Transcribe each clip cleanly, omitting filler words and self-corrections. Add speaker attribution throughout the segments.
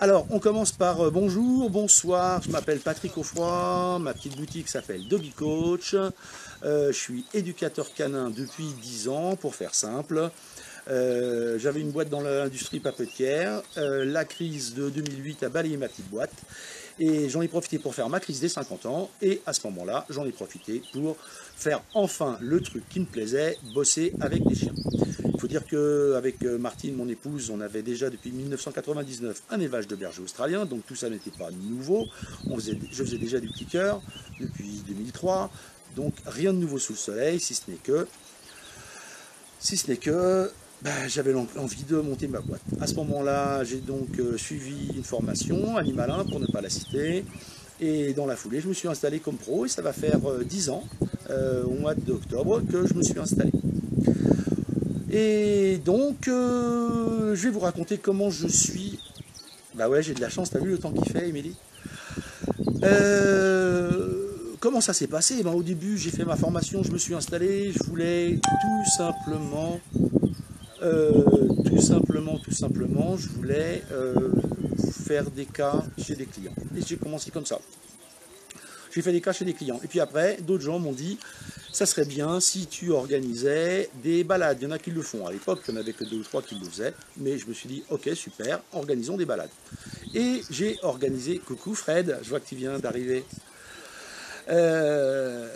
Speaker 1: Alors, on commence par bonjour, bonsoir, je m'appelle Patrick Offroy, ma petite boutique s'appelle Doggy Coach, je suis éducateur canin depuis 10 ans, pour faire simple. J'avais une boîte dans l'industrie papetière, la crise de 2008 a balayé ma petite boîte, et j'en ai profité pour faire ma crise des 50 ans, et à ce moment-là, j'en ai profité pour faire enfin le truc qui me plaisait, bosser avec des chiens. Il faut dire qu'avec Martine, mon épouse, on avait déjà depuis 1999 un élevage de bergers australiens, donc tout ça n'était pas nouveau. Je faisais déjà du kicker depuis 2003, donc rien de nouveau sous le soleil, si ce n'est que j'avais envie de monter ma boîte. À ce moment-là, j'ai donc suivi une formation, Animal 1 pour ne pas la citer, et dans la foulée, je me suis installé comme pro, et ça va faire 10 ans, au mois d'octobre, que je me suis installé. Et donc, je vais vous raconter comment je suis. Bah ouais, j'ai de la chance, t'as vu le temps qu'il fait, Émilie? Comment ça s'est passé? Au début, j'ai fait ma formation, je me suis installé, je voulais tout simplement, je voulais faire des cas chez des clients. Et j'ai commencé comme ça. J'ai fait des cas chez des clients. Et puis après, d'autres gens m'ont dit, ça serait bien si tu organisais des balades. Il y en a qui le font. À l'époque, il n'y en avait que 2 ou 3 qui le faisaient. Mais je me suis dit, ok, super, organisons des balades. Et j'ai organisé, coucou Fred, je vois que tu viens d'arriver. J'ai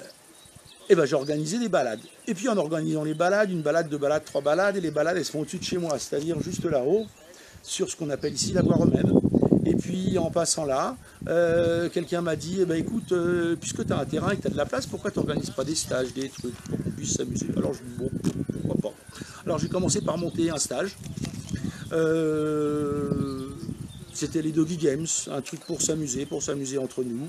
Speaker 1: organisé des balades. Et puis en organisant les balades, une balade, 2 balades, 3 balades, et les balades, elles se font au-dessus de chez moi, c'est-à-dire juste là-haut, sur ce qu'on appelle ici la voie romaine. Et puis en passant là, quelqu'un m'a dit, écoute, puisque tu as un terrain et que tu as de la place, pourquoi tu n'organises pas des stages, des trucs, pour qu'on puisse s'amuser? Alors je dis, bon, pourquoi pas. Alors j'ai commencé par monter un stage. C'était les Doggy Games, un truc pour s'amuser entre nous.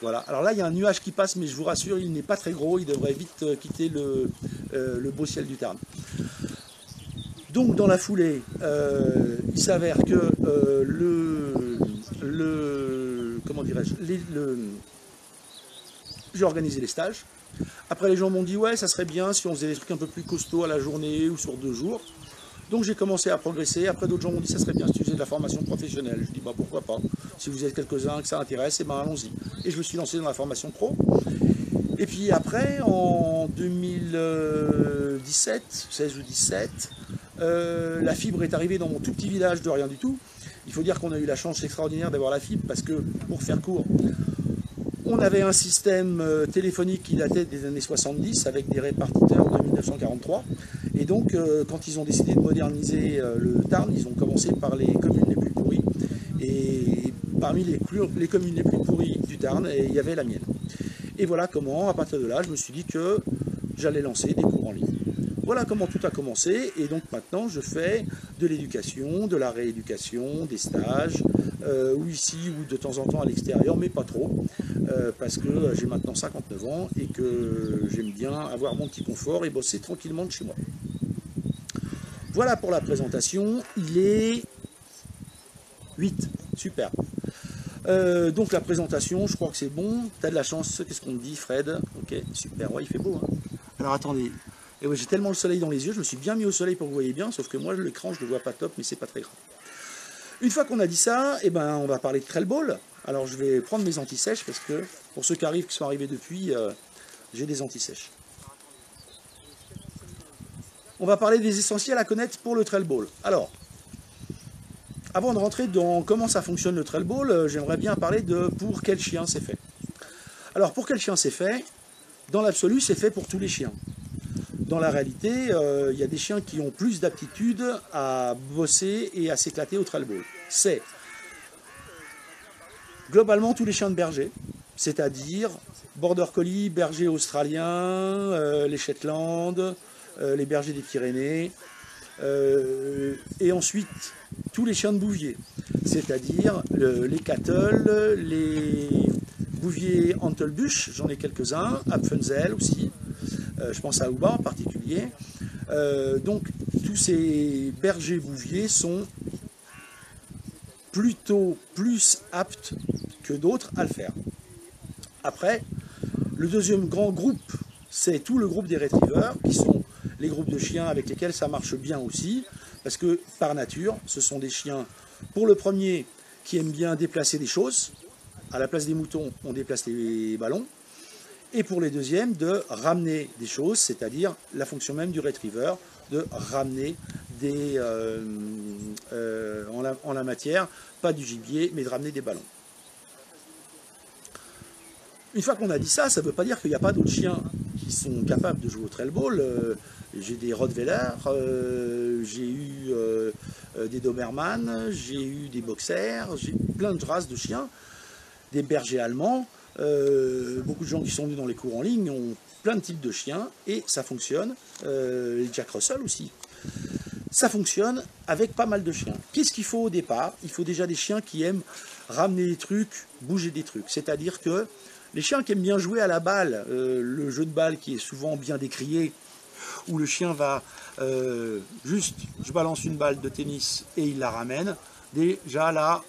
Speaker 1: Voilà. Alors là, il y a un nuage qui passe, mais je vous rassure, il n'est pas très gros, il devrait vite quitter le beau ciel du Tarn. Donc dans la foulée, il s'avère que comment dirais-je, j'ai organisé les stages. Après, les gens m'ont dit, ouais, ça serait bien si on faisait des trucs un peu plus costauds à la journée ou sur 2 jours. Donc j'ai commencé à progresser. Après, d'autres gens m'ont dit, ça serait bien si tu faisais de la formation professionnelle. Je dis, pourquoi pas. Si vous êtes quelques-uns que ça intéresse, allons-y. Et je me suis lancé dans la formation pro. Et puis après, en 2017, 16 ou 17, la fibre est arrivée dans mon tout petit village de rien du tout. Il faut dire qu'on a eu la chance extraordinaire d'avoir la fibre parce que, pour faire court, on avait un système téléphonique qui datait des années 70 avec des répartiteurs de 1943. Et donc, quand ils ont décidé de moderniser le Tarn, ils ont commencé par les communes les plus pourries. Et parmi les communes les plus pourries du Tarn, il y avait la mienne. Et voilà comment, à partir de là, je me suis dit que j'allais lancer des cours en ligne. Voilà comment tout a commencé, et donc maintenant je fais de l'éducation, de la rééducation, des stages, ou ici ou de temps en temps à l'extérieur, mais pas trop, parce que j'ai maintenant 59 ans et que j'aime bien avoir mon petit confort et bosser tranquillement de chez moi. Voilà pour la présentation, il est 8, super. Donc la présentation, je crois que c'est bon, tu as de la chance, qu'est-ce qu'on te dit Fred? Ok, super, ouais il fait beau. Hein. Alors attendez. Et ouais, j'ai tellement le soleil dans les yeux, je me suis bien mis au soleil pour que vous voyez bien, sauf que moi l'écran je le vois pas top, mais c'est pas très grave. Une fois qu'on a dit ça, on va parler de trail ball. Alors je vais prendre mes anti-sèches parce que pour ceux qui sont arrivés depuis, j'ai des anti-sèches. On va parler des essentiels à connaître pour le trail ball. Alors, avant de rentrer dans comment ça fonctionne le trail ball, j'aimerais bien parler de pour quel chien c'est fait. Alors pour quel chien c'est fait? Dans l'absolu, c'est fait pour tous les chiens. Dans la réalité, il y a des chiens qui ont plus d'aptitude à bosser et à s'éclater au trail ball. C'est globalement tous les chiens de berger, c'est-à-dire border collie, berger australien, les Shetland, les bergers des Pyrénées, et ensuite tous les chiens de bouvier, c'est-à-dire les cattle, les bouviers Hantelbusch, j'en ai quelques-uns, Apfenzel aussi. Je pense à Ouba en particulier. Donc tous ces bergers bouviers sont plutôt plus aptes que d'autres à le faire. Après, le deuxième grand groupe, c'est tout le groupe des retrievers, qui sont les groupes de chiens avec lesquels ça marche bien aussi, parce que par nature, ce sont des chiens, pour le premier, qui aiment bien déplacer des choses. À la place des moutons, on déplace les ballons. Et pour les deuxièmes, de ramener des choses, c'est-à-dire la fonction même du retriever, de ramener des, en la matière, pas du gibier, mais de ramener des ballons. Une fois qu'on a dit ça, ça ne veut pas dire qu'il n'y a pas d'autres chiens qui sont capables de jouer au trail ball. J'ai des Rottweiler, j'ai eu des Doberman, j'ai eu des Boxers, j'ai plein de races de chiens, des bergers allemands. Beaucoup de gens qui sont venus dans les cours en ligne ont plein de types de chiens et ça fonctionne. Les Jack Russell aussi. Ça fonctionne avec pas mal de chiens. Qu'est-ce qu'il faut au départ? Il faut déjà des chiens qui aiment ramener des trucs, bouger des trucs. C'est-à-dire que les chiens qui aiment bien jouer à la balle, le jeu de balle qui est souvent bien décrié, où le chien va juste, je balance une balle de tennis et il la ramène. Déjà là,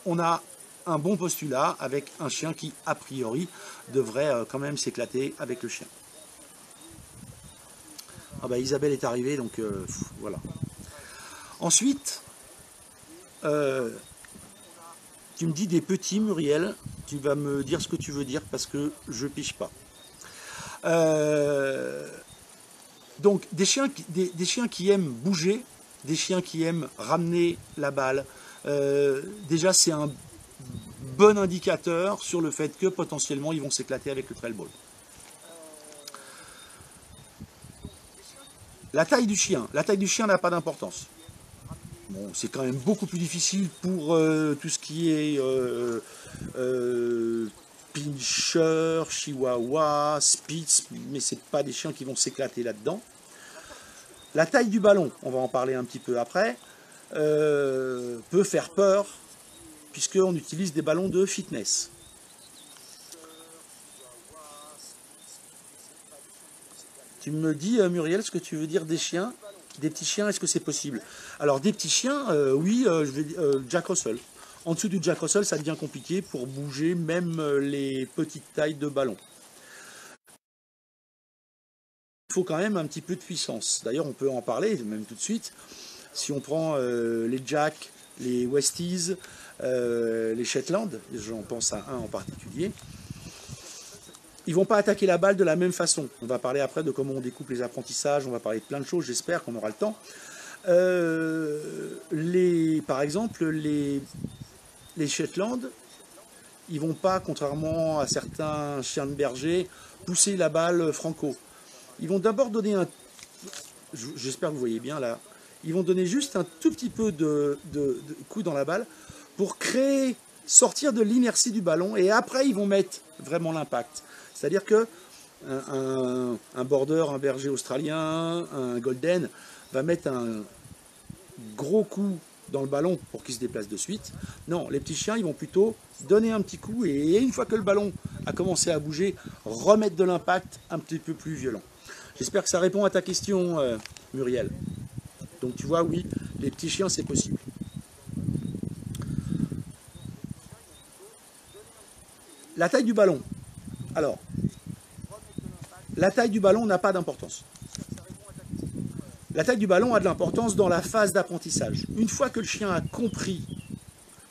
Speaker 1: on a un bon postulat avec un chien qui, a priori, devrait quand même s'éclater avec le chien. Ah bah Isabelle est arrivée, donc voilà. Ensuite, tu me dis des petits, Muriel, tu vas me dire ce que tu veux dire parce que je piche pas. Donc des chiens qui aiment bouger, des chiens qui aiment ramener la balle, déjà c'est un bon indicateur sur le fait que potentiellement ils vont s'éclater avec le trail ball. La taille du chien n'a pas d'importance. Bon, c'est quand même beaucoup plus difficile pour tout ce qui est pincher, chihuahua, spitz, mais c'est pas des chiens qui vont s'éclater là-dedans. La taille du ballon, on va en parler un petit peu après, peut faire peur puisqu'on utilise des ballons de fitness. Tu me dis, Muriel, ce que tu veux dire des chiens, des petits chiens, est-ce que c'est possible? Alors, des petits chiens, oui, je vais Jack Russell. En dessous du Jack Russell, ça devient compliqué pour bouger même les petites tailles de ballon. Il faut quand même un petit peu de puissance. D'ailleurs, on peut en parler, même tout de suite. Si on prend les Jack, les Westies, les Shetland, j'en pense à un en particulier, ils ne vont pas attaquer la balle de la même façon. On va parler après de comment on découpe les apprentissages, on va parler de plein de choses, j'espère qu'on aura le temps. Par exemple, les Shetland, ils ne vont pas, contrairement à certains chiens de berger, pousser la balle franco. Ils vont d'abord donner un... J'espère que vous voyez bien là. Ils vont donner juste un tout petit peu de coup dans la balle pour sortir de l'inertie du ballon et après ils vont mettre vraiment l'impact. C'est-à-dire que un border, un berger australien, un golden va mettre un gros coup dans le ballon pour qu'il se déplace de suite. Non, les petits chiens, ils vont plutôt donner un petit coup et une fois que le ballon a commencé à bouger, remettre de l'impact un petit peu plus violent. J'espère que ça répond à ta question, Muriel. Donc tu vois, oui, les petits chiens, c'est possible. La taille du ballon. Alors, la taille du ballon n'a pas d'importance. La taille du ballon a de l'importance dans la phase d'apprentissage. Une fois que le chien a compris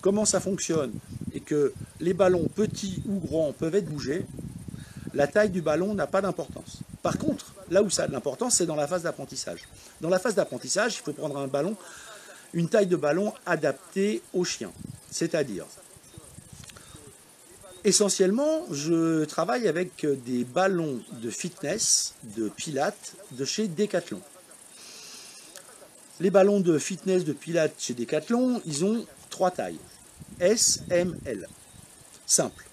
Speaker 1: comment ça fonctionne et que les ballons petits ou grands peuvent être bougés, la taille du ballon n'a pas d'importance. Par contre, là où ça a de l'importance, c'est dans la phase d'apprentissage. Dans la phase d'apprentissage, il faut prendre un ballon, une taille de ballon adaptée au chien. C'est-à-dire, essentiellement, je travaille avec des ballons de fitness, de pilates, de chez Decathlon. Les ballons de fitness, de pilates chez Decathlon, ils ont 3 tailles. S, M, L. Simple.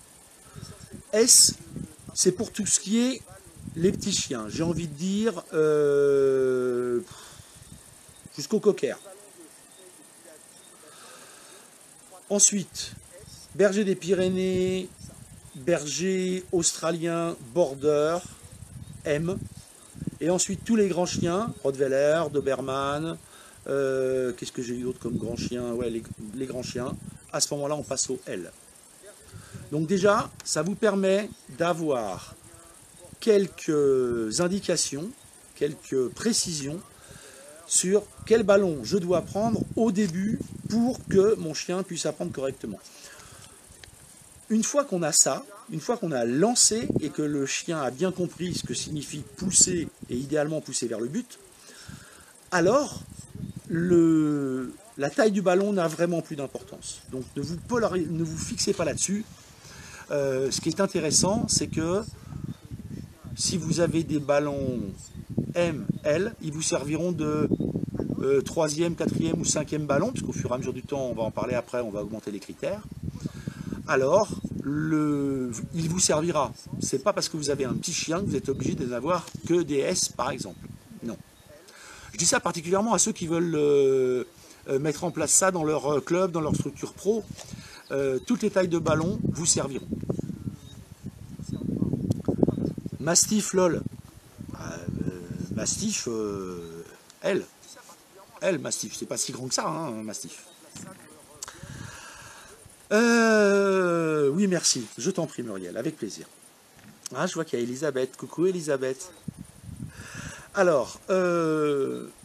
Speaker 1: S, c'est pour tout ce qui est les petits chiens. J'ai envie de dire jusqu'au cocker. Ensuite, berger des Pyrénées, berger australien, border, M. Et ensuite, tous les grands chiens, Rottweiler, Doberman, qu'est-ce que j'ai eu d'autre comme grands chiens? Ouais, les grands chiens. À ce moment-là, on passe au L. Donc déjà, ça vous permet d'avoir quelques indications, quelques précisions sur quel ballon je dois prendre au début pour que mon chien puisse apprendre correctement. Une fois qu'on a ça, une fois qu'on a lancé et que le chien a bien compris ce que signifie pousser et idéalement pousser vers le but, alors la taille du ballon n'a vraiment plus d'importance. Donc ne vous fixez pas là-dessus. Ce qui est intéressant, c'est que si vous avez des ballons M, L, ils vous serviront de 3e, 4e ou 5e ballon, parce qu'au fur et à mesure du temps, on va en parler après, on va augmenter les critères. Alors, il vous servira. C'est pas parce que vous avez un petit chien que vous êtes obligé de n'avoir que des S, par exemple. Non. Je dis ça particulièrement à ceux qui veulent mettre en place ça dans leur club, dans leur structure pro. Toutes les tailles de ballon vous serviront. Mastiff, lol. Mastiff, L, Mastiff. C'est pas si grand que ça, hein, Mastiff. Oui, merci. Je t'en prie, Muriel, avec plaisir. Ah, je vois qu'il y a Elisabeth. Coucou, Elisabeth. Alors,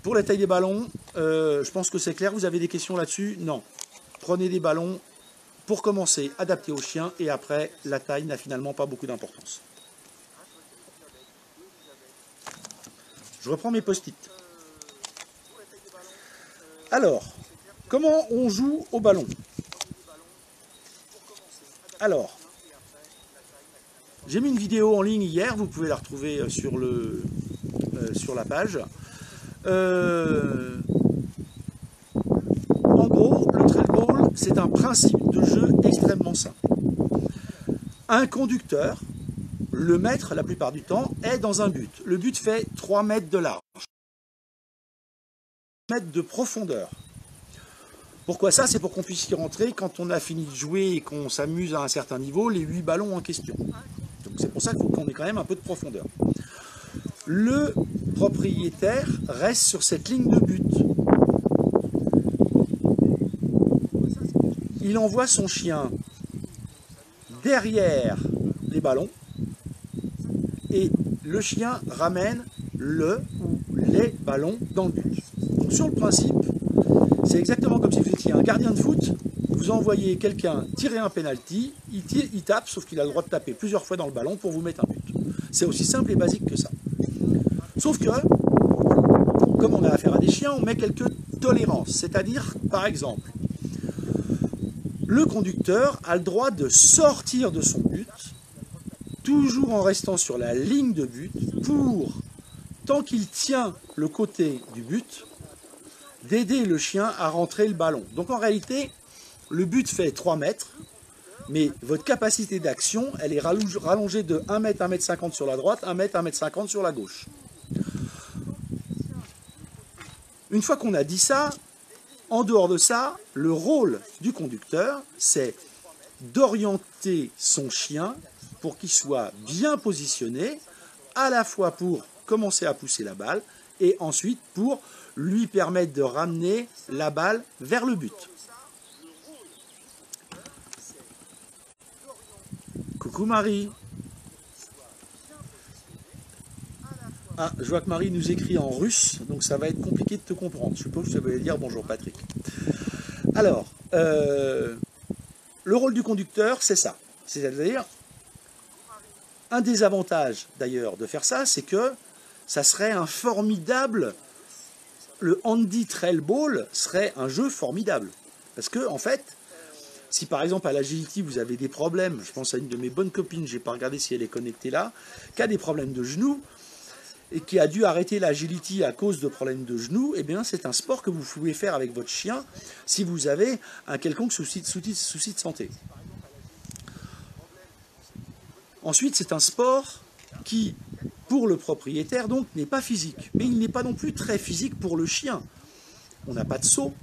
Speaker 1: pour la taille des ballons, je pense que c'est clair. Vous avez des questions là-dessus? Non. Prenez des ballons pour commencer, adaptés au chien, et après, la taille n'a finalement pas beaucoup d'importance. Je reprends mes post-it. Alors, comment on joue au ballon? Alors, j'ai mis une vidéo en ligne hier, vous pouvez la retrouver sur la page. En gros, le trail ball, c'est un principe de jeu extrêmement simple. Un conducteur, le maître, la plupart du temps, est dans un but. Le but fait 3 mètres de large, 3 mètres de profondeur. Pourquoi ça? C'est pour qu'on puisse y rentrer quand on a fini de jouer et qu'on s'amuse à un certain niveau, les 8 ballons en question. Donc c'est pour ça qu'il faut qu'on ait quand même un peu de profondeur. Le propriétaire reste sur cette ligne de but. Il envoie son chien derrière les ballons et le chien ramène le ou les ballons dans le but. Donc sur le principe, c'est exactement comme si vous étiez un gardien de foot, vous envoyez quelqu'un tirer un penalty, il tape, sauf qu'il a le droit de taper plusieurs fois dans le ballon pour vous mettre un but. C'est aussi simple et basique que ça. Sauf que, comme on a affaire à des chiens, on met quelques tolérances. C'est-à-dire, par exemple, le conducteur a le droit de sortir de son but, toujours en restant sur la ligne de but, pour, tant qu'il tient le côté du but, d'aider le chien à rentrer le ballon. Donc en réalité, le but fait 3 mètres, mais votre capacité d'action, elle est rallongée de 1 mètre, 1 mètre 50 sur la droite, 1 mètre, 1 mètre 50 sur la gauche. Une fois qu'on a dit ça, en dehors de ça, le rôle du conducteur, c'est d'orienter son chien pour qu'il soit bien positionné, à la fois pour commencer à pousser la balle, et ensuite pour lui permettre de ramener la balle vers le but. Coucou Marie. Ah, je vois que Marie nous écrit en russe, donc ça va être compliqué de te comprendre. Je suppose que ça veut dire bonjour Patrick. Alors, le rôle du conducteur, c'est ça. C'est-à-dire, un des avantages d'ailleurs de faire ça, c'est que ça serait un formidable... Le Handy Trail Ball serait un jeu formidable. Parce que, en fait, si par exemple à l'Agility vous avez des problèmes, je pense à une de mes bonnes copines, je n'ai pas regardé si elle est connectée là, qui a des problèmes de genoux, et qui a dû arrêter l'Agility à cause de problèmes de genoux, eh bien c'est un sport que vous pouvez faire avec votre chien si vous avez un quelconque souci de santé. Ensuite, c'est un sport qui, pour le propriétaire, donc, n'est pas physique. Mais il n'est pas non plus très physique pour le chien. On n'a pas de saut,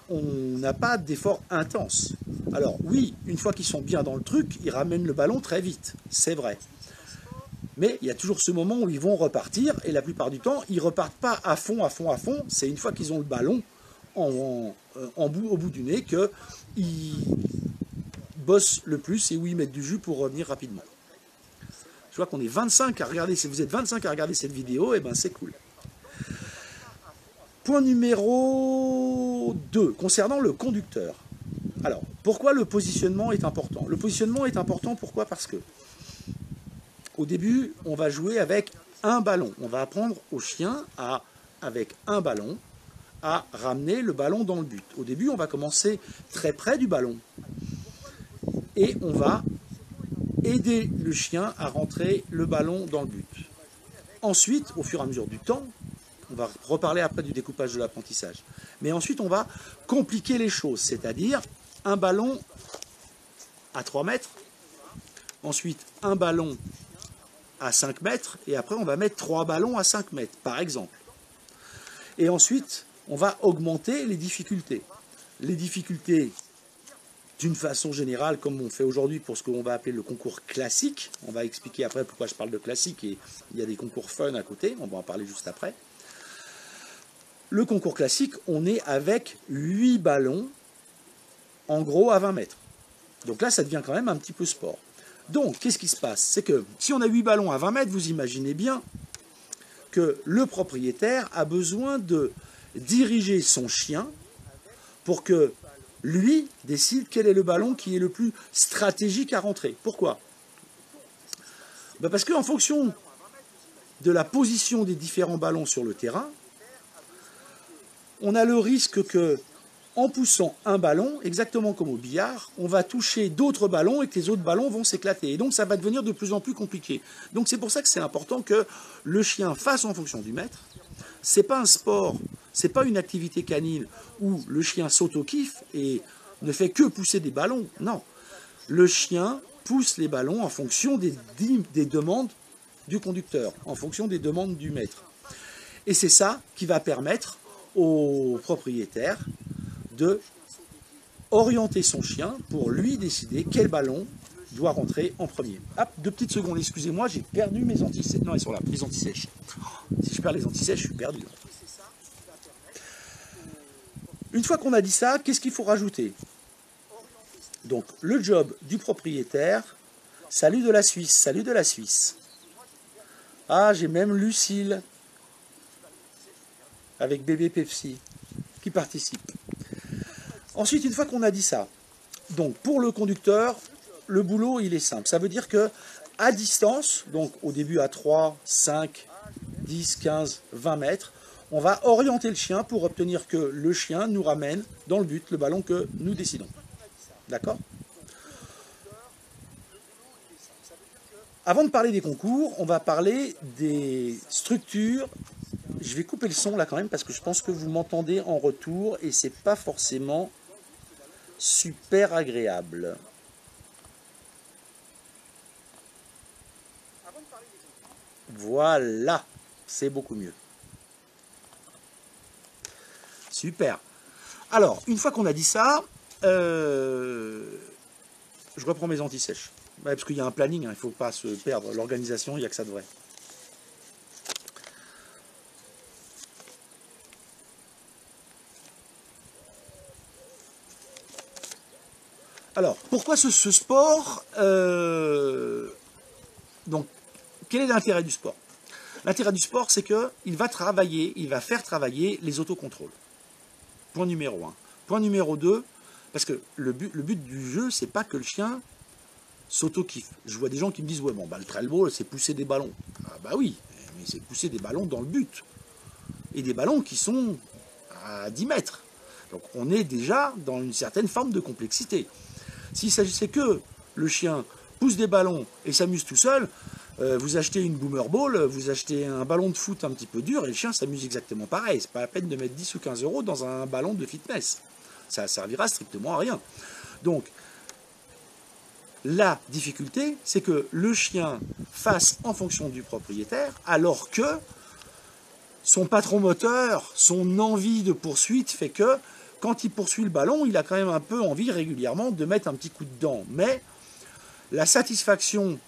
Speaker 1: on n'a pas d'effort intense. Alors oui, une fois qu'ils sont bien dans le truc, ils ramènent le ballon très vite, c'est vrai. Mais il y a toujours ce moment où ils vont repartir, et la plupart du temps, ils ne repartent pas à fond, c'est une fois qu'ils ont le ballon au bout du nez qu'ils bossent le plus et où ils mettent du jus pour revenir rapidement. Je vois qu'on est 25 à regarder, si vous êtes 25 à regarder cette vidéo, et ben c'est cool. Point numéro 2, concernant le conducteur. Alors, pourquoi le positionnement est important? Le positionnement est important, pourquoi? Parce que, au début, on va jouer avec un ballon. On va apprendre au chien, avec un ballon, à ramener le ballon dans le but. Au début, on va commencer très près du ballon. Et on va aider le chien à rentrer le ballon dans le but. Ensuite, au fur et à mesure du temps, on va reparler après du découpage de l'apprentissage. Mais ensuite, on va compliquer les choses, c'est-à-dire un ballon à 3 mètres, ensuite un ballon à 5 mètres, et après on va mettre 3 ballons à 5 mètres, par exemple. Et ensuite, on va augmenter les difficultés. Les difficultés, d'une façon générale, comme on fait aujourd'hui pour ce qu'on va appeler le concours classique. On va expliquer après pourquoi je parle de classique, et il y a des concours fun à côté, on va en parler juste après. Le concours classique, on est avec 8 ballons, en gros à 20 mètres. Donc là, ça devient quand même un petit peu sport. Donc, qu'est-ce qui se passe? C'est que si on a 8 ballons à 20 mètres, vous imaginez bien que le propriétaire a besoin de diriger son chien pour que lui décide quel est le ballon qui est le plus stratégique à rentrer. Pourquoi? Parce qu'en fonction de la position des différents ballons sur le terrain, on a le risque que, en poussant un ballon, exactement comme au billard, on va toucher d'autres ballons et que les autres ballons vont s'éclater. Et donc ça va devenir de plus en plus compliqué. Donc c'est pour ça que c'est important que le chien fasse en fonction du maître. C'est pas un sport, c'est pas une activité canine où le chien s'auto-kiffe et ne fait que pousser des ballons. Non, le chien pousse les ballons en fonction des demandes du conducteur, en fonction des demandes du maître. Et c'est ça qui va permettre au propriétaire de orienter son chien pour lui décider quel ballon doit rentrer en premier. Hop, 2 petites secondes, excusez-moi, j'ai perdu mes antisèches. Non, elles sont là, les antisèches. Si je perds les antisèches, je suis perdu. Une fois qu'on a dit ça, qu'est-ce qu'il faut rajouter? Donc, le job du propriétaire, salut de la Suisse, salut de la Suisse. Ah, j'ai même Lucille, avec bébé Pepsi, qui participe. Ensuite, une fois qu'on a dit ça, donc pour le conducteur, le boulot, il est simple. Ça veut dire que à distance, donc au début à 3, 5, 10, 15, 20 mètres, on va orienter le chien pour obtenir que le chien nous ramène dans le but le ballon que nous décidons. D'accord? Avant de parler des concours, on va parler des structures. Je vais couper le son là quand même parce que je pense que vous m'entendez en retour et c'est pas forcément super agréable. Voilà, c'est beaucoup mieux. Super. Alors, une fois qu'on a dit ça, je reprends mes antisèches. Ouais, parce qu'il y a un planning, hein, il ne faut pas se perdre. L'organisation, il n'y a que ça de vrai. Alors, pourquoi ce sport Donc, quel est l'intérêt du sport? L'intérêt du sport, c'est qu'il va travailler, il va faire travailler les autocontrôles. Point numéro 1. Point numéro 2, parce que le but du jeu, c'est pas que le chien s'auto-kiffe. Je vois des gens qui me disent, ouais, bon, bah, le trail ball, c'est pousser des ballons. Ah, bah oui, mais c'est pousser des ballons dans le but. Et des ballons qui sont à 10 mètres. Donc on est déjà dans une certaine forme de complexité. S'il s'agissait que le chien pousse des ballons et s'amuse tout seul, vous achetez une boomer ball, vous achetez un ballon de foot un petit peu dur et le chien s'amuse exactement pareil. C'est pas la peine de mettre 10 ou 15 € dans un ballon de fitness. Ça servira strictement à rien. Donc, la difficulté, c'est que le chien fasse en fonction du propriétaire, alors que son patron moteur, son envie de poursuite fait que quand il poursuit le ballon, il a quand même un peu envie régulièrement de mettre un petit coup de dent. Mais la satisfaction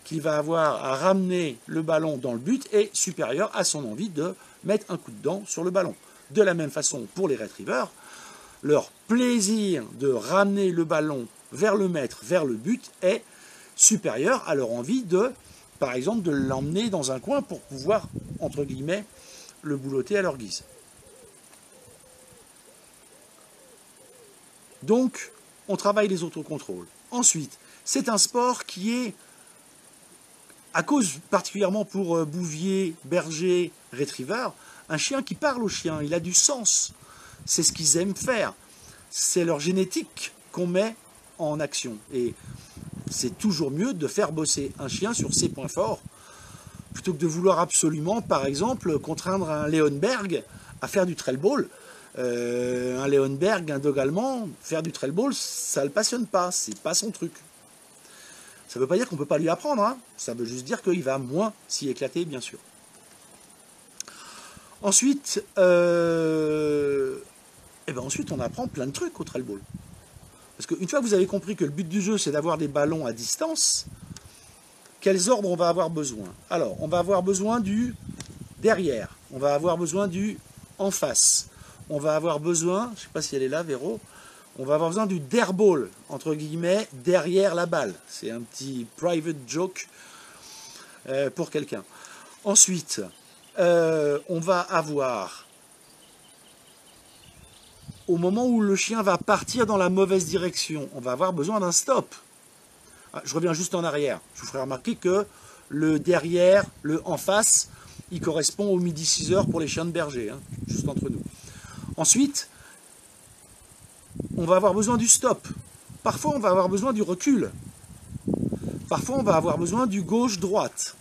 Speaker 1: qu'il va avoir à ramener le ballon dans le but est supérieure à son envie de mettre un coup de dent sur le ballon. De la même façon pour les retrievers, leur plaisir de ramener le ballon vers le maître, vers le but, est supérieur à leur envie de, par exemple, de l'emmener dans un coin pour pouvoir, entre guillemets, le boulotter à leur guise. Donc, on travaille les autocontrôles. Ensuite, c'est un sport qui est, à cause particulièrement pour bouvier, berger, retriever, un chien qui parle au chien, il a du sens. C'est ce qu'ils aiment faire. C'est leur génétique qu'on met en action. Et c'est toujours mieux de faire bosser un chien sur ses points forts, plutôt que de vouloir absolument, par exemple, contraindre un Leonberg à faire du trail ball. Un Leonberg, un dog allemand, faire du trail ball, ça ne le passionne pas, c'est pas son truc. Ça ne veut pas dire qu'on ne peut pas lui apprendre, hein. Ça veut juste dire qu'il va moins s'y éclater, bien sûr. Ensuite, ensuite, on apprend plein de trucs au trail ball. Parce qu'une fois que vous avez compris que le but du jeu, c'est d'avoir des ballons à distance, quels ordres on va avoir besoin? Alors, on va avoir besoin du derrière, on va avoir besoin du en face, on va avoir besoin, je ne sais pas si elle est là, Véro, on va avoir besoin du dare ball, entre guillemets, derrière la balle. C'est un petit private joke pour quelqu'un. Ensuite, on va avoir, au moment où le chien va partir dans la mauvaise direction, on va avoir besoin d'un stop. Je reviens juste en arrière. Je vous ferai remarquer que le derrière, le en face, il correspond au midi 6h pour les chiens de berger, hein, juste entre nous. Ensuite, on va avoir besoin du stop. Parfois, on va avoir besoin du recul. Parfois, on va avoir besoin du gauche-droite.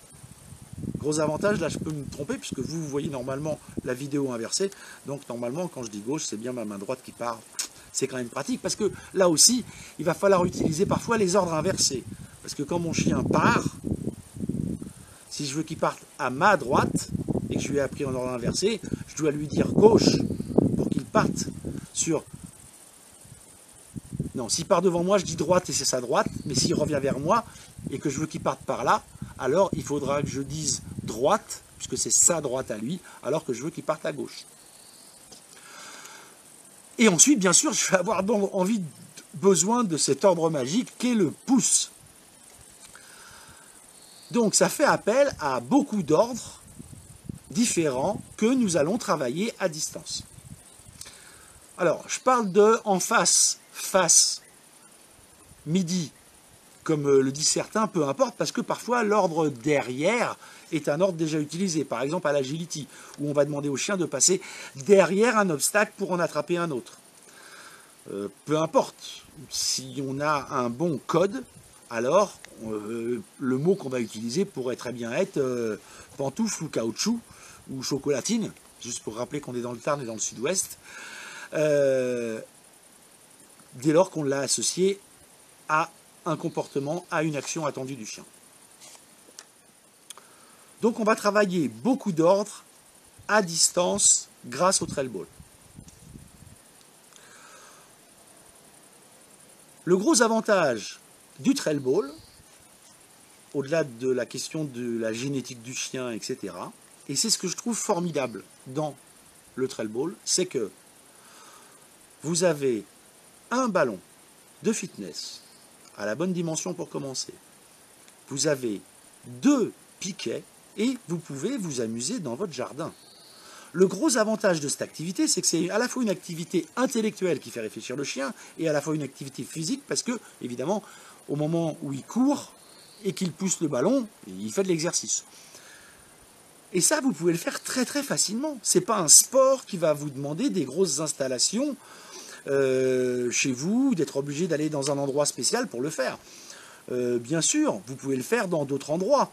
Speaker 1: Gros avantage, là je peux me tromper, puisque vous voyez normalement la vidéo inversée. Donc normalement, quand je dis gauche, c'est bien ma main droite qui part. C'est quand même pratique, parce que là aussi, il va falloir utiliser parfois les ordres inversés. Parce que quand mon chien part, si je veux qu'il parte à ma droite, et que je lui ai appris en ordre inversé, je dois lui dire gauche, pour qu'il parte sur... Non, s'il part devant moi, je dis droite et c'est sa droite, mais s'il revient vers moi, et que je veux qu'il parte par là, alors il faudra que je dise droite, puisque c'est sa droite à lui, alors que je veux qu'il parte à gauche. Et ensuite, bien sûr, je vais avoir besoin de cet ordre magique qu'est le pouce. Donc ça fait appel à beaucoup d'ordres différents que nous allons travailler à distance. Alors, je parle de en face, face, midi, comme le disent certains, peu importe, parce que parfois l'ordre derrière est un ordre déjà utilisé, par exemple à l'agility, où on va demander au chien de passer derrière un obstacle pour en attraper un autre. Peu importe, si on a un bon code, alors le mot qu'on va utiliser pourrait très bien être pantoufle ou caoutchouc, ou chocolatine, juste pour rappeler qu'on est dans le Tarn et dans le sud-ouest, dès lors qu'on l'a associé à un comportement, à une action attendue du chien. Donc on va travailler beaucoup d'ordres à distance grâce au trail ball. Le gros avantage du trail ball, au-delà de la question de la génétique du chien, etc., et c'est ce que je trouve formidable dans le trail ball, c'est que vous avez un ballon de fitness à la bonne dimension pour commencer. Vous avez 2 piquets et vous pouvez vous amuser dans votre jardin. Le gros avantage de cette activité, c'est que c'est à la fois une activité intellectuelle qui fait réfléchir le chien et à la fois une activité physique parce que, évidemment, au moment où il court et qu'il pousse le ballon, il fait de l'exercice. Et ça, vous pouvez le faire très très facilement. Ce n'est pas un sport qui va vous demander des grosses installations chez vous, d'être obligé d'aller dans un endroit spécial pour le faire. Bien sûr, vous pouvez le faire dans d'autres endroits.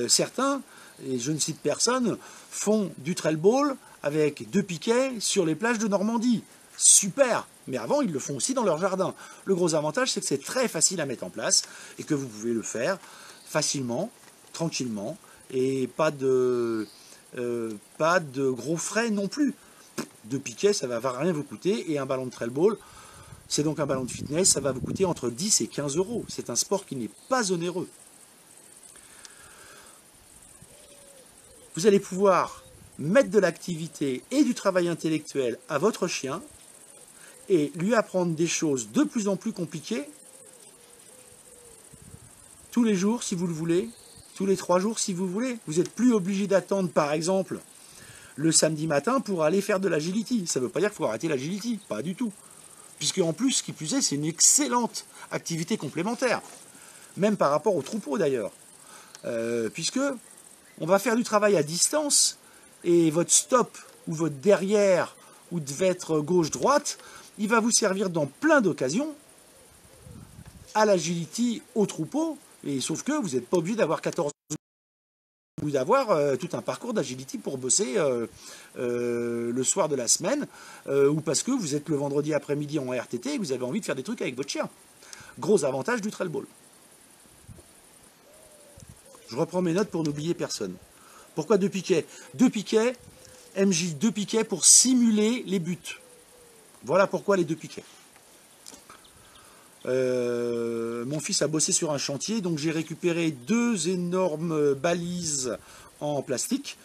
Speaker 1: Certains, et je ne cite personne, font du trail ball avec 2 piquets sur les plages de Normandie. Super! Mais avant, ils le font aussi dans leur jardin. Le gros avantage, c'est que c'est très facile à mettre en place et que vous pouvez le faire facilement, tranquillement, et pas de gros frais non plus. 2 piquets, ça ne va rien vous coûter, et un ballon de trail ball, c'est donc un ballon de fitness, ça va vous coûter entre 10 et 15 euros. C'est un sport qui n'est pas onéreux. Vous allez pouvoir mettre de l'activité et du travail intellectuel à votre chien et lui apprendre des choses de plus en plus compliquées tous les jours si vous le voulez, tous les 3 jours si vous voulez. Vous n'êtes plus obligé d'attendre par exemple le samedi matin pour aller faire de l'agility. Ça ne veut pas dire qu'il faut arrêter l'agility, pas du tout. puisque en plus, ce qui plus est, c'est une excellente activité complémentaire, même par rapport au troupeau d'ailleurs, puisque on va faire du travail à distance, et votre stop, ou votre derrière, ou devait être gauche-droite, il va vous servir dans plein d'occasions, à l'agility, au troupeau, et sauf que vous n'êtes pas obligé d'avoir 14 ou d'avoir tout un parcours d'agility pour bosser le soir de la semaine, ou parce que vous êtes le vendredi après-midi en RTT et que vous avez envie de faire des trucs avec votre chien. Gros avantage du trail ball. Je reprends mes notes pour n'oublier personne. Pourquoi 2 piquets? 2 piquets, MJ 2 piquets pour simuler les buts. Voilà pourquoi les 2 piquets. Mon fils a bossé sur un chantier, donc j'ai récupéré 2 énormes balises en plastique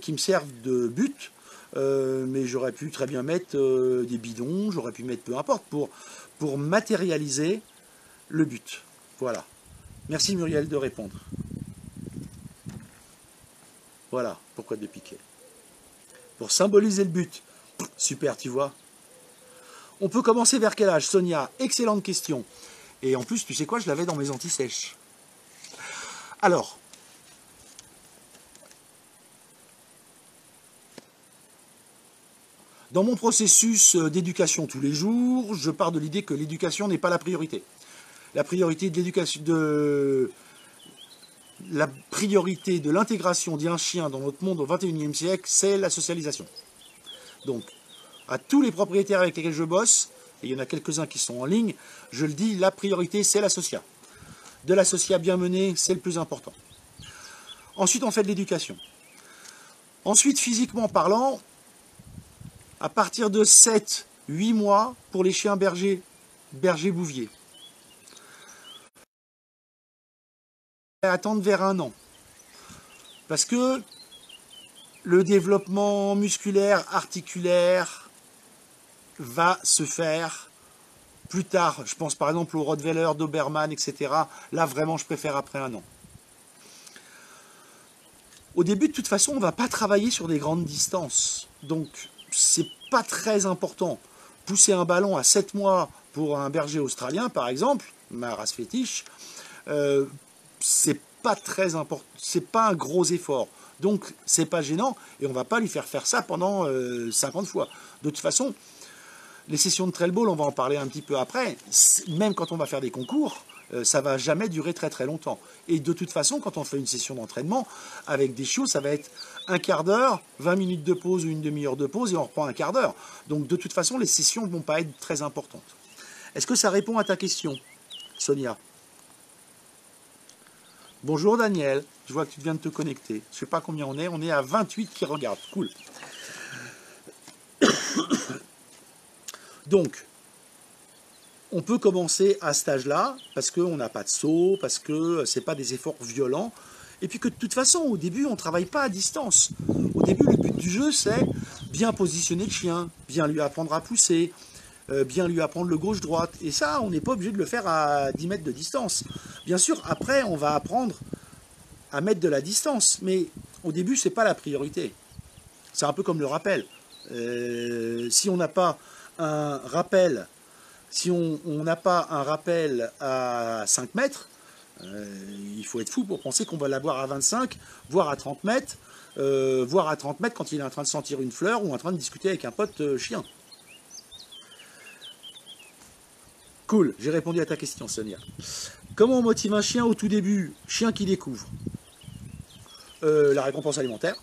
Speaker 1: qui me servent de but, mais j'aurais pu très bien mettre des bidons, j'aurais pu mettre peu importe pour matérialiser le but. Voilà. Merci Muriel de répondre. Voilà pourquoi 2 piquets. Pour symboliser le but. Super, tu vois. On peut commencer vers quel âge, Sonia? Excellente question. Et en plus, tu sais quoi, je l'avais dans mes anti-sèches. Alors, dans mon processus d'éducation tous les jours, je pars de l'idée que l'éducation n'est pas la priorité. La priorité de l'éducation, la priorité de l'intégration d'un chien dans notre monde au XXIe siècle, c'est la socialisation. Donc, à tous les propriétaires avec lesquels je bosse, et il y en a quelques-uns qui sont en ligne, je le dis, la priorité c'est l'associat. De l'associat bien mené, c'est le plus important. Ensuite, on fait de l'éducation. Ensuite, physiquement parlant, à partir de 7-8 mois pour les chiens bergers bouviers. Attendre vers 1 an. Parce que le développement musculaire, articulaire, va se faire plus tard. Je pense par exemple au Rottweiler, Doberman, etc. Là, vraiment, je préfère après 1 an. Au début, de toute façon, on ne va pas travailler sur des grandes distances. Donc, c'est pas très important. Pousser un ballon à 7 mois pour un berger australien, par exemple, ma race fétiche, c'est pas très important. C'est pas un gros effort. Donc, c'est pas gênant et on va pas lui faire ça pendant 50 fois. De toute façon, les sessions de trail ball, on va en parler un petit peu après, même quand on va faire des concours, ça va jamais durer très très longtemps. Et de toute façon, quand on fait une session d'entraînement, avec des chiots, ça va être un quart d'heure, 20 minutes de pause ou une demi-heure de pause, et on reprend un quart d'heure. Donc de toute façon, les sessions ne vont pas être très importantes. Est-ce que ça répond à ta question, Sonia? Bonjour Daniel, je vois que tu viens de te connecter. Je ne sais pas combien on est à 28 qui regardent, cool. Donc, on peut commencer à cet âge-là, parce qu'on n'a pas de saut, parce que ce n'est pas des efforts violents, et puis que de toute façon, au début, on ne travaille pas à distance. Au début, le but du jeu, c'est bien positionner le chien, bien lui apprendre à pousser, bien lui apprendre le gauche-droite. Et ça, on n'est pas obligé de le faire à 10 mètres de distance. Bien sûr, après, on va apprendre à mettre de la distance, mais au début, ce n'est pas la priorité. C'est un peu comme le rappel. Si on n'a pas un rappel, si on n'a pas un rappel à 5 mètres, il faut être fou pour penser qu'on va l'avoir à 25, voire à 30 mètres, voire à 30 mètres quand il est en train de sentir une fleur ou en train de discuter avec un pote chien. Cool, j'ai répondu à ta question, Sonia. Comment on motive un chien au tout début? Chien qui découvre. La récompense alimentaire.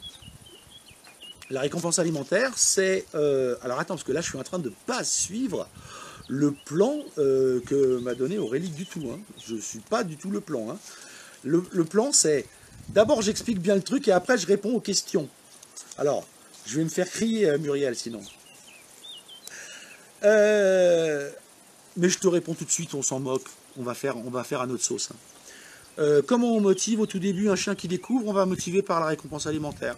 Speaker 1: La récompense alimentaire, c'est... alors attends, parce que là, je suis en train de ne pas suivre le plan que m'a donné Aurélie du tout. Hein. Je ne suis pas du tout le plan. Hein. Le plan, c'est... D'abord, j'explique bien le truc et après, je réponds aux questions. Alors, je vais me faire crier, Muriel, sinon. Mais je te réponds tout de suite, on s'en moque. On va faire à notre sauce. Hein. Comment on motive au tout début un chien qui découvre? On va motiver par la récompense alimentaire.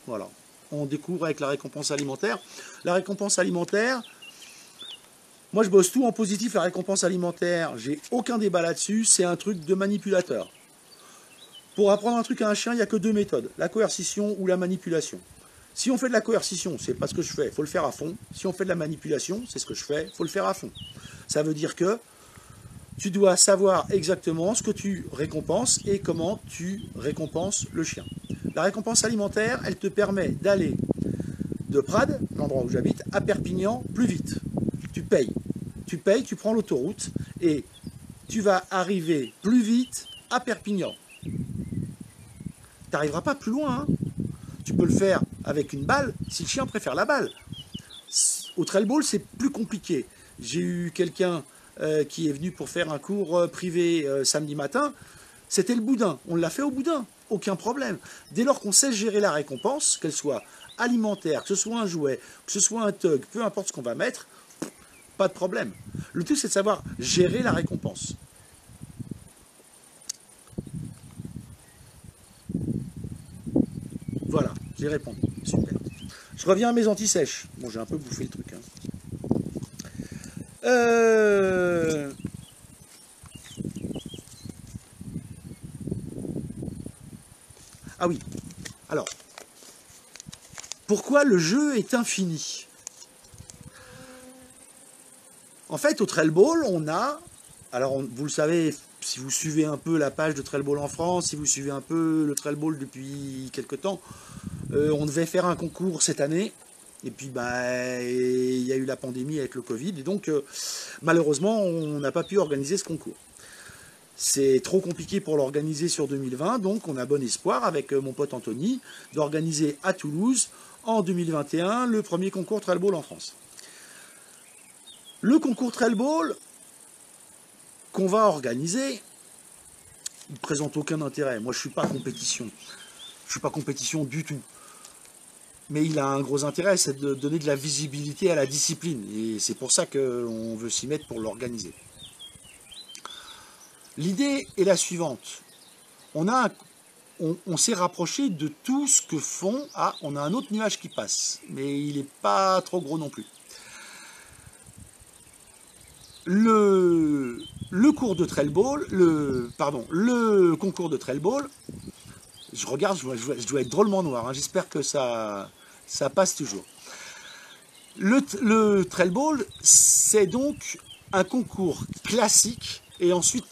Speaker 1: Voilà. On découvre avec la récompense alimentaire. La récompense alimentaire, moi je bosse tout en positif, la récompense alimentaire, j'ai aucun débat là-dessus, c'est un truc de manipulateur. Pour apprendre un truc à un chien, il n'y a que 2 méthodes, la coercition ou la manipulation. Si on fait de la coercition, c'est pas ce que je fais, il faut le faire à fond. Si on fait de la manipulation, c'est ce que je fais, il faut le faire à fond. Ça veut dire que tu dois savoir exactement ce que tu récompenses et comment tu récompenses le chien. La récompense alimentaire, elle te permet d'aller de Prades, l'endroit où j'habite, à Perpignan plus vite. Tu payes, tu prends l'autoroute et tu vas arriver plus vite à Perpignan. Tu n'arriveras pas plus loin. Hein. Tu peux le faire avec une balle si le chien préfère la balle. Au trail ball, c'est plus compliqué. J'ai eu quelqu'un qui est venu pour faire un cours privé samedi matin. C'était le boudin. On l'a fait au boudin. Aucun problème. Dès lors qu'on sait gérer la récompense, qu'elle soit alimentaire, que ce soit un jouet, que ce soit un tug, peu importe ce qu'on va mettre, pas de problème. Le tout, c'est de savoir gérer la récompense. Voilà, j'ai répondu. Super. Je reviens à mes anti-sèches. Bon, j'ai un peu bouffé le truc. Hein. Ah oui. Alors, pourquoi le jeu est infini? En fait, au trail ball, on a... Alors, vous le savez, si vous suivez un peu la page de trail ball en France, si vous suivez un peu le trail ball depuis quelques temps, on devait faire un concours cette année. Et puis, bah, il y a eu la pandémie avec le Covid. Et donc, malheureusement, on n'a pas pu organiser ce concours. C'est trop compliqué pour l'organiser sur 2020. Donc, on a bon espoir, avec mon pote Anthony, d'organiser à Toulouse, en 2021, le premier concours trail ball en France. Le concours trail ball qu'on va organiser, il ne présente aucun intérêt. Moi, je ne suis pas compétition. Je ne suis pas compétition du tout. Mais il a un gros intérêt, c'est de donner de la visibilité à la discipline. Et c'est pour ça qu'on veut s'y mettre pour l'organiser. L'idée est la suivante. On s'est rapproché de tout ce que font... Ah, on a un autre nuage qui passe. Mais il n'est pas trop gros non plus. Le cours de trail ball, le concours de trail ball, je regarde, je dois être drôlement noir, hein, j'espère que ça passe toujours. Le trail ball, c'est donc un concours classique et ensuite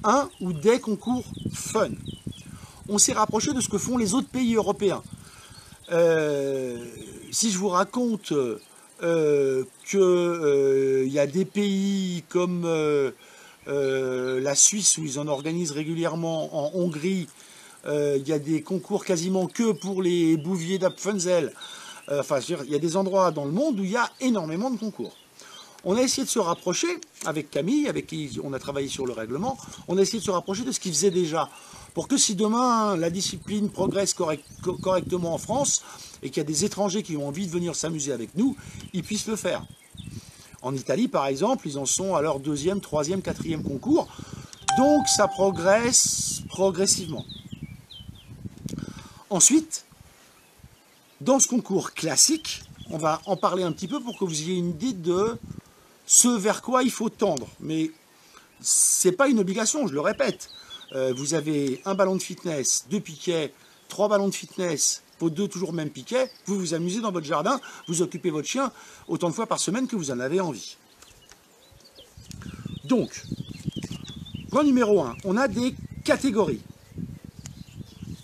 Speaker 1: un ou des concours fun. On s'est rapproché de ce que font les autres pays européens. Si je vous raconte qu'il y a des pays comme la Suisse où ils en organisent régulièrement, en Hongrie, il y a des concours quasiment que pour les bouviers d'Apfenzel. Enfin, il y a des endroits dans le monde où il y a énormément de concours. On a essayé de se rapprocher avec Camille, avec qui on a travaillé sur le règlement, on a essayé de se rapprocher de ce qu'ils faisaient déjà, pour que si demain la discipline progresse correctement en France, et qu'il y a des étrangers qui ont envie de venir s'amuser avec nous, ils puissent le faire. En Italie, par exemple, ils en sont à leur 2e, 3e, 4e concours, donc ça progresse progressivement. Ensuite, dans ce concours classique, on va en parler un petit peu pour que vous ayez une idée de ce vers quoi il faut tendre. Mais ce n'est pas une obligation, je le répète. Vous avez un ballon de fitness, 2 piquets, 3 ballons de fitness, vos 2 toujours même piquets, vous vous amusez dans votre jardin, vous occupez votre chien autant de fois par semaine que vous en avez envie. Donc, point numéro 1, on a des catégories.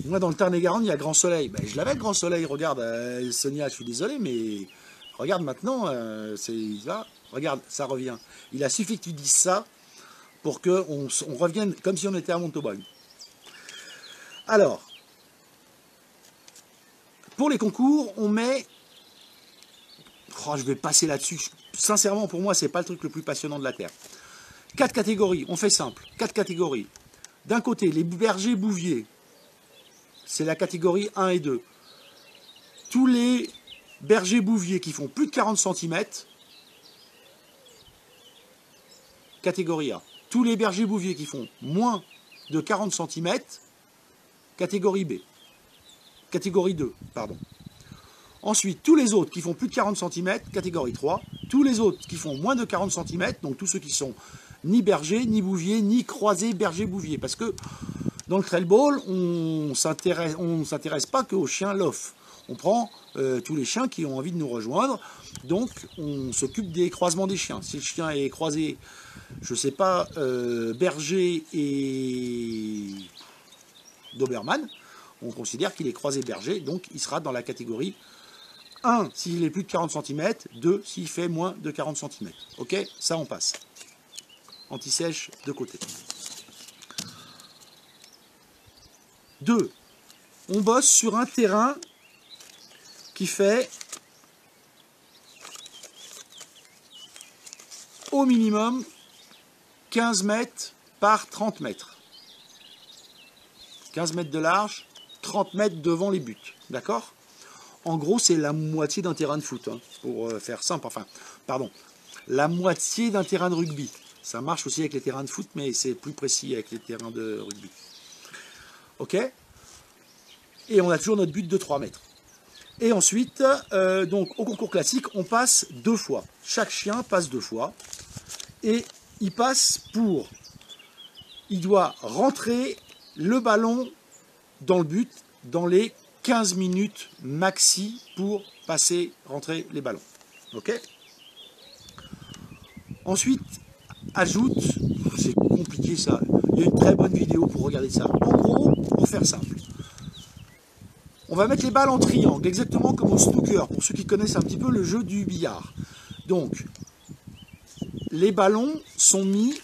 Speaker 1: Moi, dans le Tarn-et-Garonne, il y a Grand Soleil. Ben, je l'avais, Grand Soleil, regarde, Sonia, je suis désolé, mais regarde maintenant, c'est là, regarde, ça revient. Il a suffi que tu dises ça pour qu'on revienne comme si on était à Montauban. Alors, pour les concours, on met... Oh, je vais passer là-dessus. Sincèrement, pour moi, c'est pas le truc le plus passionnant de la Terre. 4 catégories, on fait simple. 4 catégories. D'un côté, les bergers bouviers. C'est la catégorie 1 et 2. Tous les bergers bouviers qui font plus de 40 cm, catégorie A. Tous les bergers bouviers qui font moins de 40 cm, catégorie B. Catégorie 2, pardon. Ensuite, tous les autres qui font plus de 40 cm, catégorie 3. Tous les autres qui font moins de 40 cm, donc tous ceux qui sont ni bergers, ni bouviers, ni croisés bergers-bouviers. Parce que dans le trail ball, on ne s'intéresse pas qu'aux chiens lof. On prend tous les chiens qui ont envie de nous rejoindre. Donc, on s'occupe des croisements des chiens. Si le chien est croisé, je sais pas, berger et Doberman, on considère qu'il est croisé berger, donc il sera dans la catégorie 1 s'il est plus de 40 cm, 2 s'il fait moins de 40 cm. Ok, ça on passe. Anti-sèche de côté. 2. On bosse sur un terrain qui fait au minimum 15 mètres par 30 mètres. 15 mètres de large, 30 mètres devant les buts. D'accord? En gros, c'est la moitié d'un terrain de foot, hein, pour faire simple. Enfin, pardon, la moitié d'un terrain de rugby. Ça marche aussi avec les terrains de foot, mais c'est plus précis avec les terrains de rugby. Ok? Et on a toujours notre but de 3 mètres. Et ensuite, donc au concours classique, on passe 2 fois. Chaque chien passe 2 fois. Et il passe pour... Il doit rentrer le ballon dans le but dans les 15 minutes maxi pour passer, rentrer les ballons. Ok? Ensuite, ajoute... C'est compliqué ça. Il y a une très bonne vidéo pour regarder ça. En gros, pour faire simple. On va mettre les balles en triangle, exactement comme au snooker, pour ceux qui connaissent un petit peu le jeu du billard. Donc, les ballons sont mis,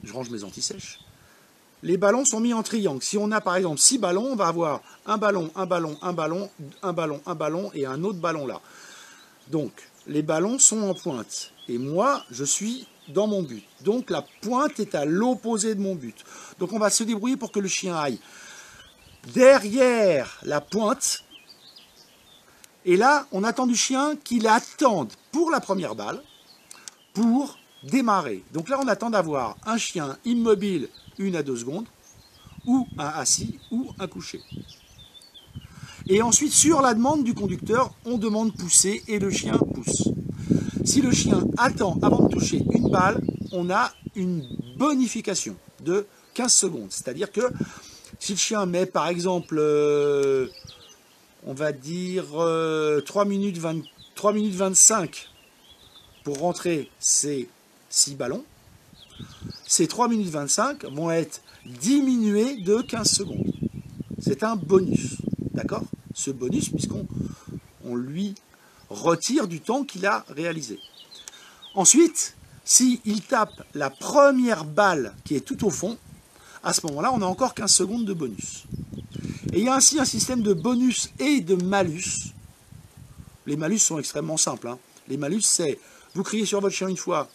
Speaker 1: je range mes anti-sèches, les ballons sont mis en triangle. Si on a par exemple 6 ballons, on va avoir un ballon, un ballon, un ballon, un ballon, un ballon et un autre ballon là. Donc, les ballons sont en pointe. Et moi, je suis dans mon but. Donc, la pointe est à l'opposé de mon but. Donc, on va se débrouiller pour que le chien aille derrière la pointe, et là on attend du chien qu'il attende pour la première balle pour démarrer. Donc là on attend d'avoir un chien immobile 1 à 2 secondes, ou un assis ou un couché. Et ensuite sur la demande du conducteur on demande pousser et le chien pousse. Si le chien attend avant de toucher une balle, on a une bonification de 15 secondes, c'est-à-dire que si le chien met par exemple, on va dire 3 minutes 25 pour rentrer ces 6 ballons, ces 3 minutes 25 vont être diminués de 15 secondes. C'est un bonus, d'accord? Ce bonus, puisqu'on lui retire du temps qu'il a réalisé. Ensuite, s'il tape la première balle qui est tout au fond, à ce moment-là, on a encore 15 secondes de bonus. Et il y a ainsi un système de bonus et de malus. Les malus sont extrêmement simples, hein. Les malus, c'est, vous criez sur votre chien une fois,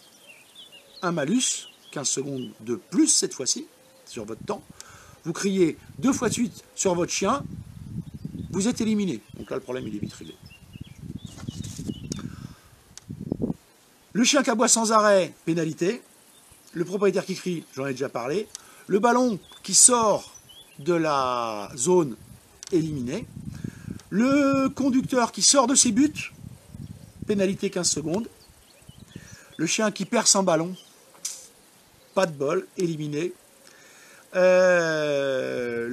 Speaker 1: un malus, 15 secondes de plus cette fois-ci, sur votre temps. Vous criez 2 fois de suite sur votre chien, vous êtes éliminé. Donc là, le problème, il est vite réglé. Le chien qui aboie sans arrêt, pénalité. Le propriétaire qui crie, j'en ai déjà parlé. Le ballon qui sort de la zone éliminée. Le conducteur qui sort de ses buts, pénalité 15 secondes. Le chien qui perce un ballon, pas de bol, éliminé. Le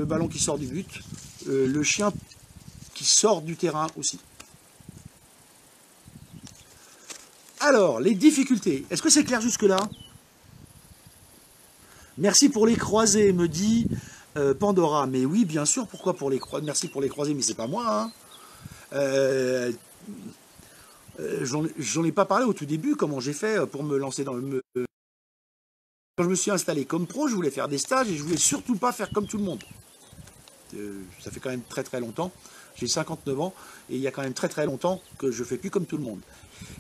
Speaker 1: ballon qui sort du but. Le chien qui sort du terrain aussi. Alors, les difficultés. Est-ce que c'est clair jusque-là ? Merci pour les croisés, me dit Pandora. Mais oui, bien sûr, pourquoi pour les croisés? Merci pour les croisés, mais c'est pas moi. Hein. J'en ai pas parlé au tout début, comment j'ai fait pour me lancer dans le... Quand je me suis installé comme pro, je voulais faire des stages et je voulais surtout pas faire comme tout le monde. Ça fait quand même très très longtemps. J'ai 59 ans et il y a quand même très très longtemps que je fais plus comme tout le monde.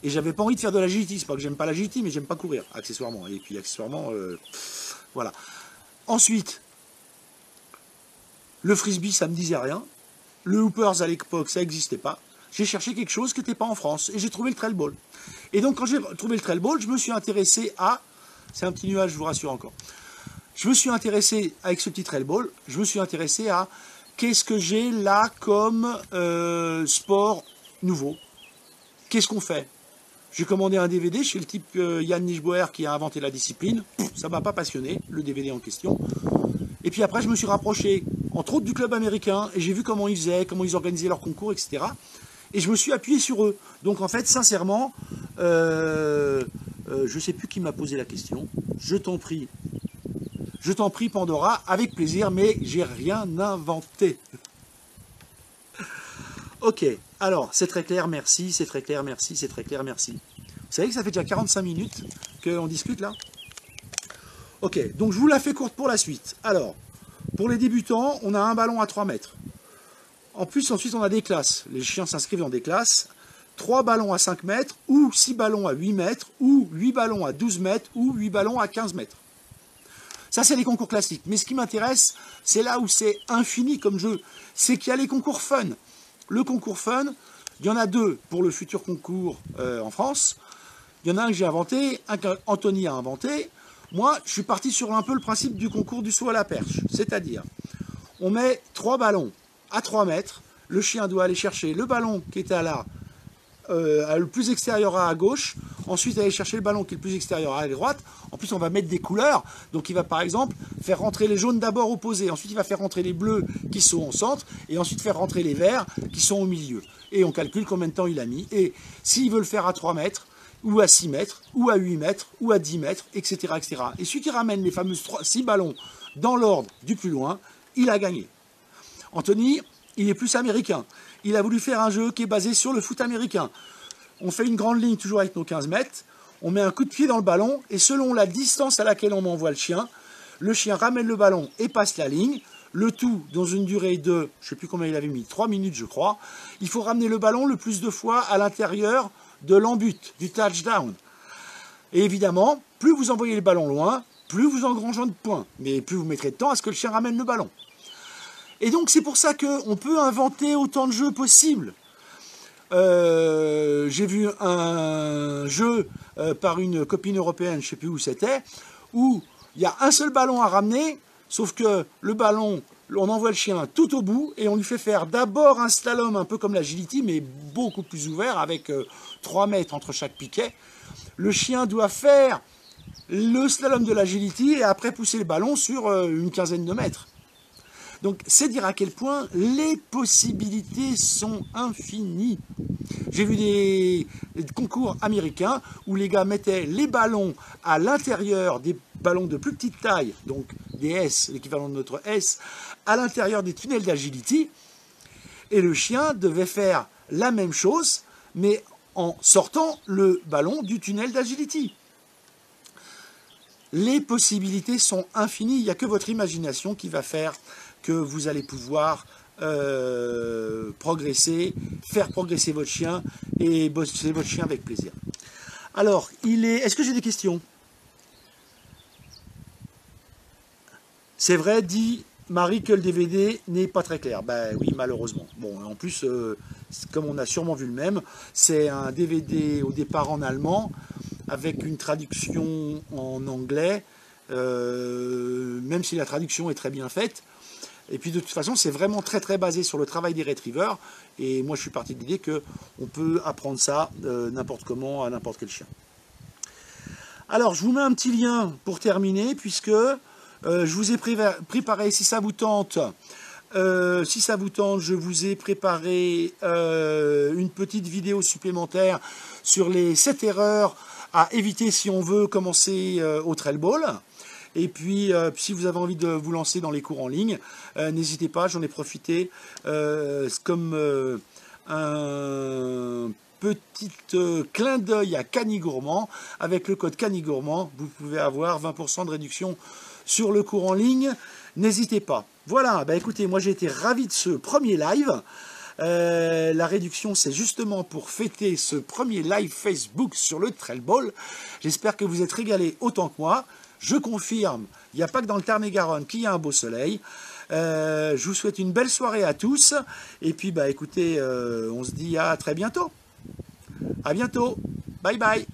Speaker 1: Et j'avais pas envie de faire de l'agility. C'est pas que j'aime pas l'agility, mais j'aime pas courir, accessoirement. Et puis accessoirement... Voilà. Ensuite, le frisbee, ça me disait rien. Le hoopers, à l'époque, ça n'existait pas. J'ai cherché quelque chose qui n'était pas en France. Et j'ai trouvé le trail ball. Et donc, quand j'ai trouvé le trail ball, je me suis intéressé à... C'est un petit nuage, je vous rassure encore. Je me suis intéressé, avec ce petit trail ball, je me suis intéressé à... Qu'est-ce que j'ai là comme sport nouveau? Qu'est-ce qu'on fait? J'ai commandé un DVD chez le type Yann Nischbauer qui a inventé la discipline. Ça ne m'a pas passionné, le DVD en question. Et puis après, je me suis rapproché entre autres du club américain, et j'ai vu comment ils faisaient, comment ils organisaient leurs concours, etc. Et je me suis appuyé sur eux. Donc en fait, sincèrement, je ne sais plus qui m'a posé la question. Je t'en prie, Pandora, avec plaisir, mais j'ai rien inventé. Ok, alors c'est très clair, merci, c'est très clair, merci, c'est très clair, merci. Vous savez que ça fait déjà 45 minutes qu'on discute là? Ok, donc je vous la fais courte pour la suite. Alors, pour les débutants, on a un ballon à 3 mètres. En plus, ensuite, on a des classes. Les chiens s'inscrivent dans des classes. 3 ballons à 5 mètres, ou 6 ballons à 8 mètres, ou 8 ballons à 12 mètres, ou 8 ballons à 15 mètres. Ça, c'est les concours classiques. Mais ce qui m'intéresse, c'est là où c'est infini comme jeu. C'est qu'il y a les concours fun. Le concours fun, il y en a 2 pour le futur concours en France. Il y en a un que j'ai inventé, un qu'Anthony a inventé. Moi, je suis parti sur un peu le principe du concours du saut à la perche. C'est-à-dire, on met 3 ballons à 3 mètres. Le chien doit aller chercher le ballon qui est le plus extérieur à gauche. Ensuite, aller chercher le ballon qui est le plus extérieur à droite. En plus, on va mettre des couleurs. Donc, il va par exemple faire rentrer les jaunes d'abord opposés. Ensuite, il va faire rentrer les bleus qui sont au centre. Et ensuite, faire rentrer les verts qui sont au milieu. Et on calcule combien de temps il a mis. Et s'il veut le faire à 3 mètres, ou à 6 mètres, ou à 8 mètres, ou à 10 mètres, etc. etc. Et celui qui ramène les fameux 6 ballons dans l'ordre du plus loin, il a gagné. Anthony, il est plus américain. Il a voulu faire un jeu qui est basé sur le foot américain. On fait une grande ligne toujours avec nos 15 mètres, on met un coup de pied dans le ballon, et selon la distance à laquelle on envoie le chien ramène le ballon et passe la ligne, le tout dans une durée de, je ne sais plus combien il avait mis, 3 minutes je crois. Il faut ramener le ballon le plus de fois à l'intérieur de l'embut, du touchdown. Et évidemment, plus vous envoyez le ballon loin, plus vous engrangez de points, mais plus vous mettrez de temps à ce que le chien ramène le ballon. Et donc c'est pour ça qu'on peut inventer autant de jeux possibles. J'ai vu un jeu par une copine européenne, je ne sais plus où c'était, où il y a un seul ballon à ramener, sauf que le ballon, on envoie le chien tout au bout et on lui fait faire d'abord un slalom un peu comme l'agility, mais beaucoup plus ouvert, avec 3 mètres entre chaque piquet. Le chien doit faire le slalom de l'agility et après pousser le ballon sur une quinzaine de mètres. Donc c'est dire à quel point les possibilités sont infinies. J'ai vu des concours américains où les gars mettaient les ballons à l'intérieur des ballons de plus petite taille, donc des S, l'équivalent de notre S, à l'intérieur des tunnels d'agility, et le chien devait faire la même chose, mais en sortant le ballon du tunnel d'agility. Les possibilités sont infinies, il n'y a que votre imagination qui va faire que vous allez pouvoir progresser, faire progresser votre chien et bosser votre chien avec plaisir. Alors, est-ce que j'ai des questions? C'est vrai, dit Marie, que le DVD n'est pas très clair. Ben oui, malheureusement. Bon, en plus, comme on a sûrement vu le même, c'est un DVD au départ en allemand, avec une traduction en anglais, même si la traduction est très bien faite. Et puis de toute façon, c'est vraiment très très basé sur le travail des retrievers. Et moi, je suis parti de l'idée qu'on peut apprendre ça n'importe comment à n'importe quel chien. Alors, je vous mets un petit lien pour terminer, puisque je vous ai préparé, si ça vous tente, je vous ai préparé une petite vidéo supplémentaire sur les 7 erreurs à éviter si on veut commencer au trail ball. Et puis, si vous avez envie de vous lancer dans les cours en ligne, n'hésitez pas, j'en ai profité comme un petit clin d'œil à Canigourmand. Avec le code Canigourmand, vous pouvez avoir 20% de réduction sur le cours en ligne. N'hésitez pas. Voilà, bah écoutez, moi j'ai été ravi de ce premier live. La réduction, c'est justement pour fêter ce premier live Facebook sur le trail ball. J'espère que vous êtes régalés autant que moi. Je confirme, il n'y a pas que dans le Tarn-et-Garonne qu'il y a un beau soleil. Je vous souhaite une belle soirée à tous. Et puis, bah, écoutez, on se dit à très bientôt. À bientôt. Bye bye.